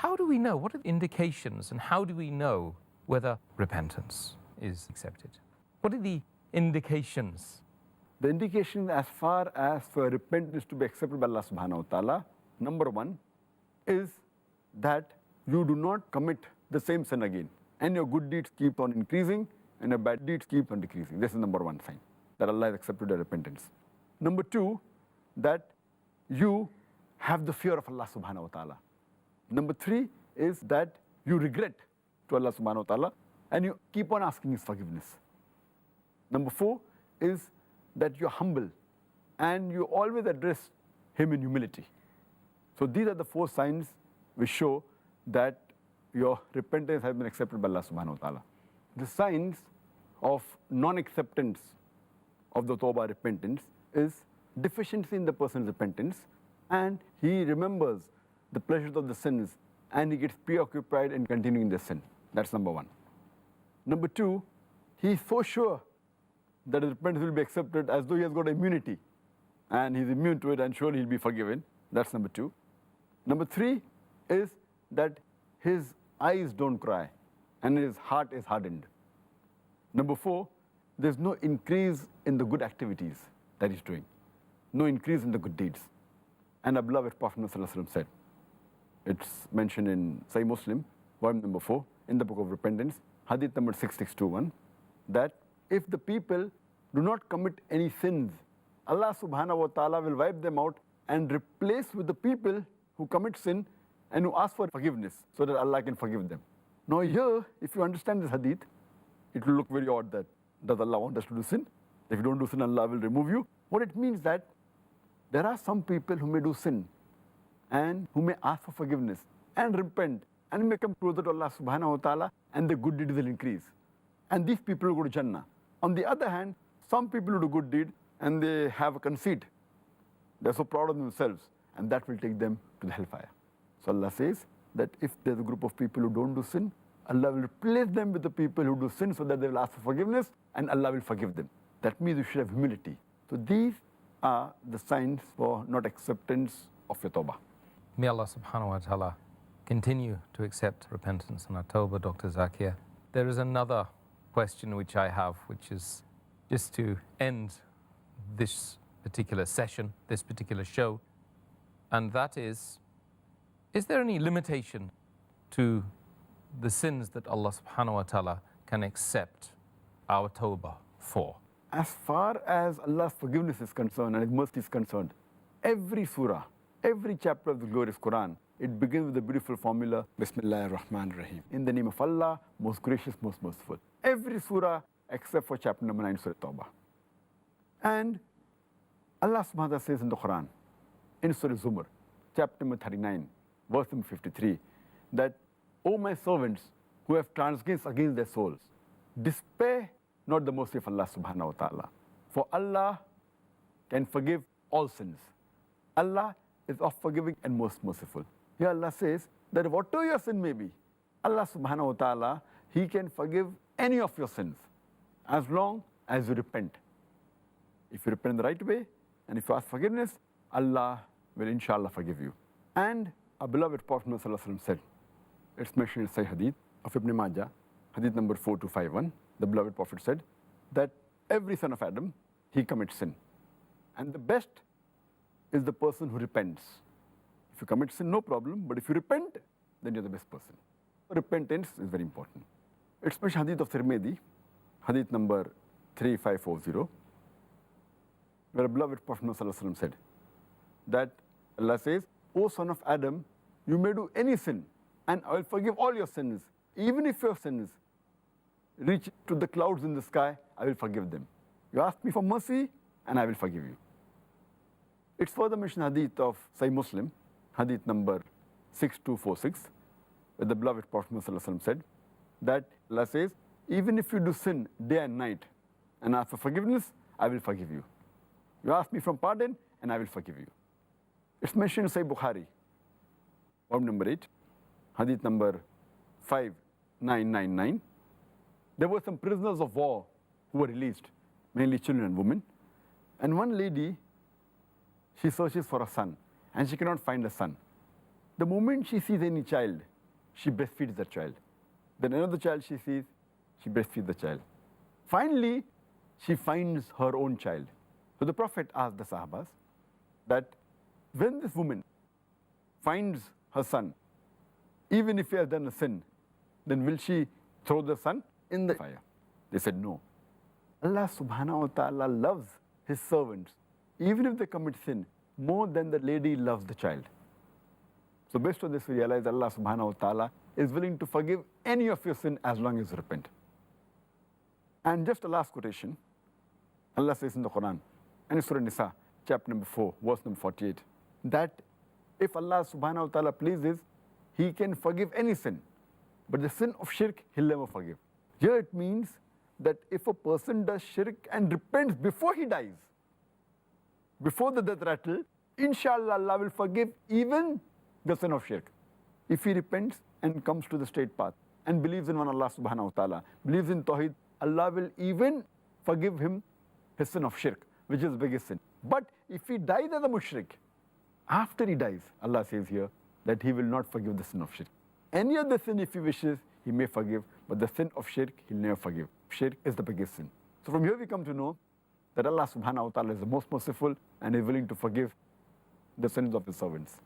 how do we know? What are the indications and how do we know whether repentance is accepted? What are the indications? The indication as far as for repentance to be accepted by Allah subhanahu wa ta'ala, number one is that you do not commit the same sin again. And your good deeds keep on increasing and your bad deeds keep on decreasing. This is number one sign that Allah has accepted your repentance. Number two, that you have the fear of Allah subhanahu wa ta'ala. Number three is that you regret to Allah subhanahu wa ta'ala and you keep on asking His forgiveness. Number four is that you're humble and you always address Him in humility. So these are the four signs which show that your repentance has been accepted by Allah subhanahu wa ta'ala. The signs of non-acceptance of the tawbah repentance is deficiency in the person's repentance, and he remembers the pleasures of the sins and he gets preoccupied in continuing the sin. That's number one. Number two, he is so sure that his repentance will be accepted as though he has got immunity and he's immune to it and surely he'll be forgiven. That's number two. Number three is that his eyes don't cry and his heart is hardened. Number four, there's no increase in the good activities that he's doing, no increase in the good deeds. And our beloved Prophet ﷺ said, it's mentioned in Sahih Muslim, volume number 4, in the book of repentance, hadith number 6621, that if the people do not commit any sins, Allah subhanahu wa ta'ala will wipe them out and replace with the people who commit sin and who ask for forgiveness so that Allah can forgive them. Now here, if you understand this hadith, it will look very odd that does Allah want us to do sin? If you don't do sin, Allah will remove you. What it means that there are some people who may do sin and who may ask for forgiveness and repent and may come closer to Allah subhanahu wa ta'ala and the good deeds will increase. And these people will go to Jannah. On the other hand, some people who do good deed and they have a conceit. They're so proud of themselves and that will take them to the hellfire. So Allah says that if there's a group of people who don't do sin, Allah will replace them with the people who do sin so that they will ask for forgiveness and Allah will forgive them. That means you should have humility. So these are the signs for not acceptance of your tawbah. May Allah subhanahu wa ta'ala continue to accept repentance and our tawbah, Dr. Zakir. There is another question which I have, which is just to end this particular session, this particular show, and that is there any limitation to the sins that Allah subhanahu wa ta'ala can accept our tawbah for? As far as Allah's forgiveness is concerned and His mercy is concerned, every surah, every chapter of the glorious Quran, it begins with the beautiful formula, Bismillahir Rahmanir Rahim. In the name of Allah, most gracious, most merciful. Every surah except for chapter number 9, Surah Tawbah. And Allah subhanahu wa ta'ala says in the Quran, in Surah Zumar, chapter number 39, verse number 53, that, O my servants who have transgressed against their souls, despair not the mercy of Allah subhanahu wa ta'ala. For Allah can forgive all sins. Allah is of forgiving and most merciful. Here Allah says that whatever your sin may be, Allah subhanahu wa ta'ala, He can forgive any of your sins as long as you repent. If you repent in the right way and if you ask forgiveness, Allah will inshallah forgive you. And our beloved Prophet ﷺ said, it's mentioned in Sahih Hadith of Ibn Majah, Hadith number 4251, the beloved Prophet said that every son of Adam, he commits sin. And the best is the person who repents. If you commit sin, no problem, but if you repent, then you're the best person. Repentance is very important. It's mentioned Hadith of Tirmidhi, Hadith number 3540, where a beloved Prophet ﷺ said that Allah says, O son of Adam, you may do any sin, and I will forgive all your sins. Even if your sins reach to the clouds in the sky, I will forgive them. You ask me for mercy, and I will forgive you. It's further mentioned Hadith of Sahih Muslim, Hadith number 6246, where the beloved Prophet ﷺ said that Allah says, even if you do sin day and night, and ask for forgiveness, I will forgive you. You ask me for pardon, and I will forgive you. It's mentioned in Sahih Bukhari, volume number 8, Hadith number 5999. There were some prisoners of war who were released, mainly children and women. And one lady, she searches for a son, and she cannot find a son. The moment she sees any child, she breastfeeds the child. Then another child she sees, she breastfeeds the child. Finally, she finds her own child. So the Prophet asked the Sahabas that when this woman finds her son, even if he has done a sin, then will she throw the son in the fire? They said no. Allah subhanahu wa ta'ala loves his servants, even if they commit sin, more than the lady loves the child. So based on this, we realize Allah subhanahu wa ta'ala is willing to forgive any of your sin as long as you repent. And just a last quotation. Allah says in the Quran, and in Surah Nisa, chapter number 4, verse number 48, that if Allah subhanahu wa ta'ala pleases, He can forgive any sin. But the sin of shirk, He'll never forgive. Here it means that if a person does shirk and repents before he dies, before the death rattle, inshallah Allah will forgive even the sin of shirk. If he repents and comes to the straight path and believes in one Allah subhanahu wa ta'ala, believes in Tawheed, Allah will even forgive him his sin of shirk, which is the biggest sin. But if he dies as a mushrik, after he dies, Allah says here that He will not forgive the sin of shirk. Any other sin, if He wishes, He may forgive, but the sin of shirk, He'll never forgive. Shirk is the biggest sin. So from here we come to know that Allah subhanahu wa ta'ala is the most merciful and is willing to forgive the sins of His servants.